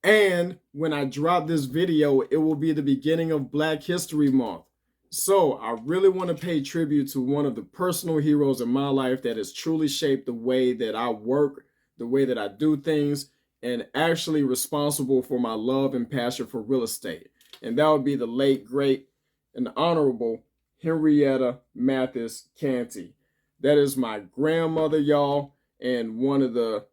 And when I drop this video, it will be the beginning of Black History Month. So I really want to pay tribute to one of the personal heroes in my life that has truly shaped the way that I work, the way that I do things, and actually responsible for my love and passion for real estate. And that would be the late, great, and honorable Henrietta Mathis Canty. That is my grandmother, y'all, and one of the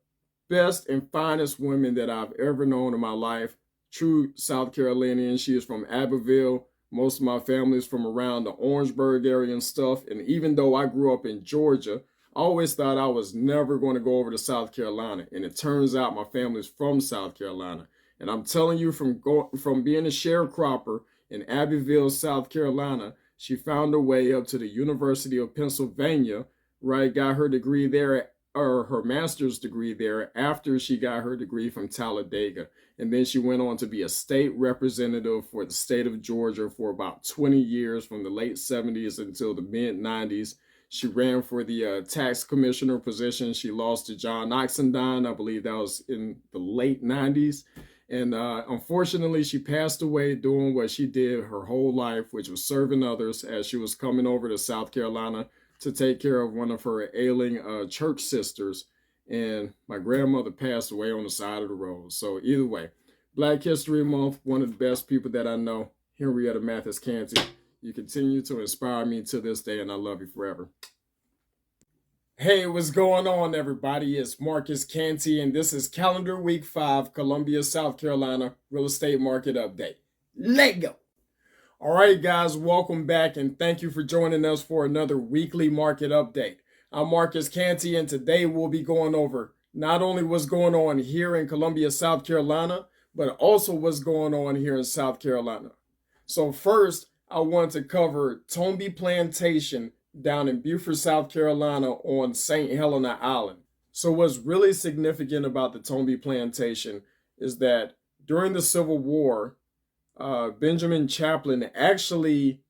best and finest women that I've ever known in my life. True South Carolinian. She is from Abbeville. Most of my family is from around the Orangeburg area and stuff. And even though I grew up in Georgia, I always thought I was never going to go over to South Carolina. And it turns out my family's from South Carolina. And I'm telling you, from being a sharecropper in Abbeville, South Carolina, she found her way up to the University of Pennsylvania, right? Got her degree there, or her master's degree there, after she got her degree from Talladega. And then she went on to be a state representative for the state of Georgia for about 20 years, from the late 70s until the mid 90s. She ran for the tax commissioner position. She lost to John Oxendine. I believe that was in the late 90s. And unfortunately, she passed away doing what she did her whole life, which was serving others, as she was coming over to South Carolina to take care of one of her ailing church sisters. And my grandmother passed away on the side of the road. So either way, Black History Month, one of the best people that I know, Henrietta Mathis Canty. You continue to inspire me to this day, and I love you forever. Hey, what's going on, everybody? It's Marcus Canty, and this is Calendar Week 5, Columbia, South Carolina Real Estate Market Update. Let go! All right, guys, welcome back, and thank you for joining us for another weekly market update. I'm Marcus Canty, and today we'll be going over not only what's going on here in Columbia, South Carolina, but also what's going on here in South Carolina. So first, I want to cover Tomby Plantation down in Beaufort, South Carolina on St. Helena Island. So what's really significant about the Tomby Plantation is that during the Civil War, Benjamin Chaplin actually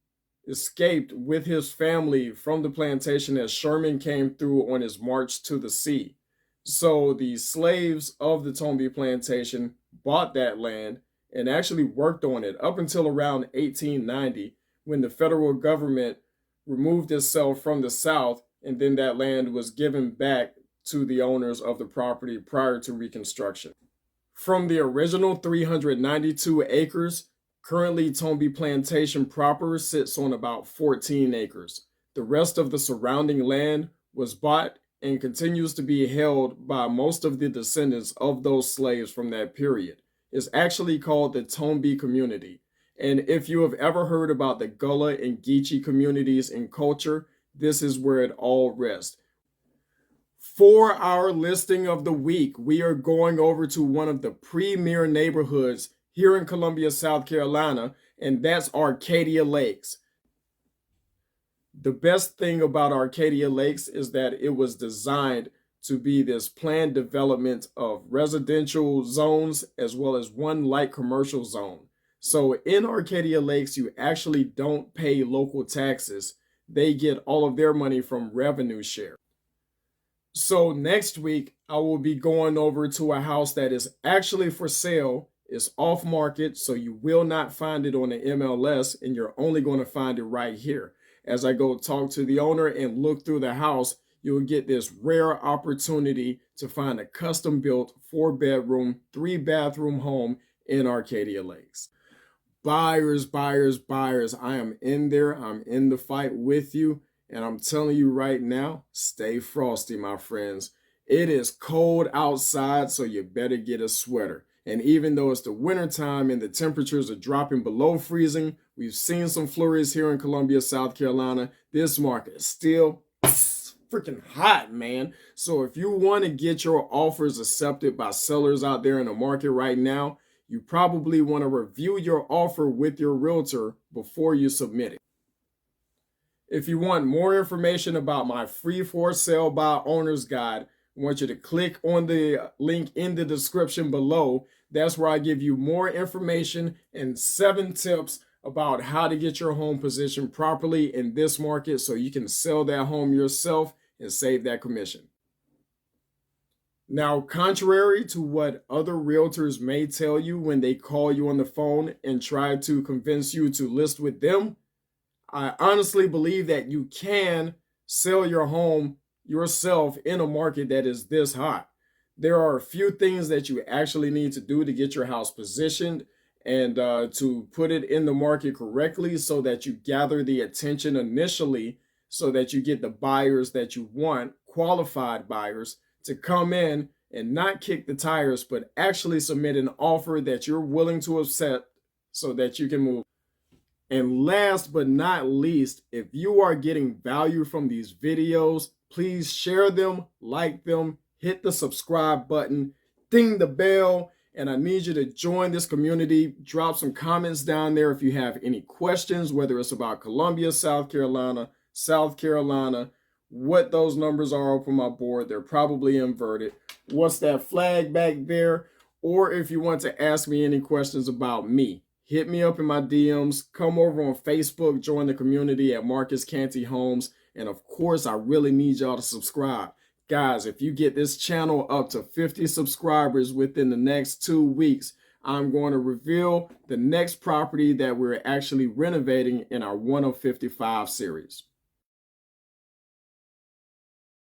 escaped with his family from the plantation as Sherman came through on his march to the sea. So the slaves of the Tomby Plantation bought that land and actually worked on it up until around 1890, when the federal government removed itself from the South, and then that land was given back to the owners of the property prior to Reconstruction. From the original 392 acres, currently Tomby Plantation proper sits on about 14 acres. The rest of the surrounding land was bought and continues to be held by most of the descendants of those slaves from that period. It's actually called the Tomby community. And if you have ever heard about the Gullah and Geechee communities in culture, this is where it all rests. For our listing of the week, we are going over to one of the premier neighborhoods here in Columbia, South Carolina, and that's Arcadia Lakes. The best thing about Arcadia Lakes is that it was designed to be this planned development of residential zones as well as one light commercial zone. So in Arcadia Lakes, you actually don't pay local taxes. They get all of their money from revenue share. So next week, I will be going over to a house that is actually for sale. It's off market, so you will not find it on the MLS, and you're only going to find it right here. As I go talk to the owner and look through the house, you'll get this rare opportunity to find a custom-built 4-bedroom, 3-bathroom home in Arcadia Lakes. Buyers, buyers, buyers, I am in there. I'm in the fight with you. And I'm telling you right now, stay frosty, my friends. It is cold outside, so you better get a sweater. And even though it's the wintertime and the temperatures are dropping below freezing, we've seen some flurries here in Columbia, South Carolina. This market is still freaking hot, man. So if you want to get your offers accepted by sellers out there in the market right now, you probably want to review your offer with your realtor before you submit it. If you want more information about my free for sale by owner's guide, I want you to click on the link in the description below. That's where I give you more information and 7 tips about how to get your home positioned properly in this market so you can sell that home yourself and save that commission. Now, contrary to what other realtors may tell you when they call you on the phone and try to convince you to list with them, I honestly believe that you can sell your home yourself in a market that is this hot. There are a few things that you actually need to do to get your house positioned and to put it in the market correctly so that you gather the attention initially, so that you get the buyers that you want, qualified buyers, to come in and not kick the tires, but actually submit an offer that you're willing to accept so that you can move. And last but not least, if you are getting value from these videos, please share them, like them, hit the subscribe button, ding the bell, and I need you to join this community. Drop some comments down there if you have any questions, whether it's about Columbia, South Carolina, what those numbers are up on my board. They're probably inverted. What's that flag back there? Or if you want to ask me any questions about me, hit me up in my DMs. Come over on Facebook, join the community at Marcus Canty Homes. And of course, I really need y'all to subscribe. Guys, if you get this channel up to 50 subscribers within the next 2 weeks, I'm going to reveal the next property that we're actually renovating in our 1 of 55 series.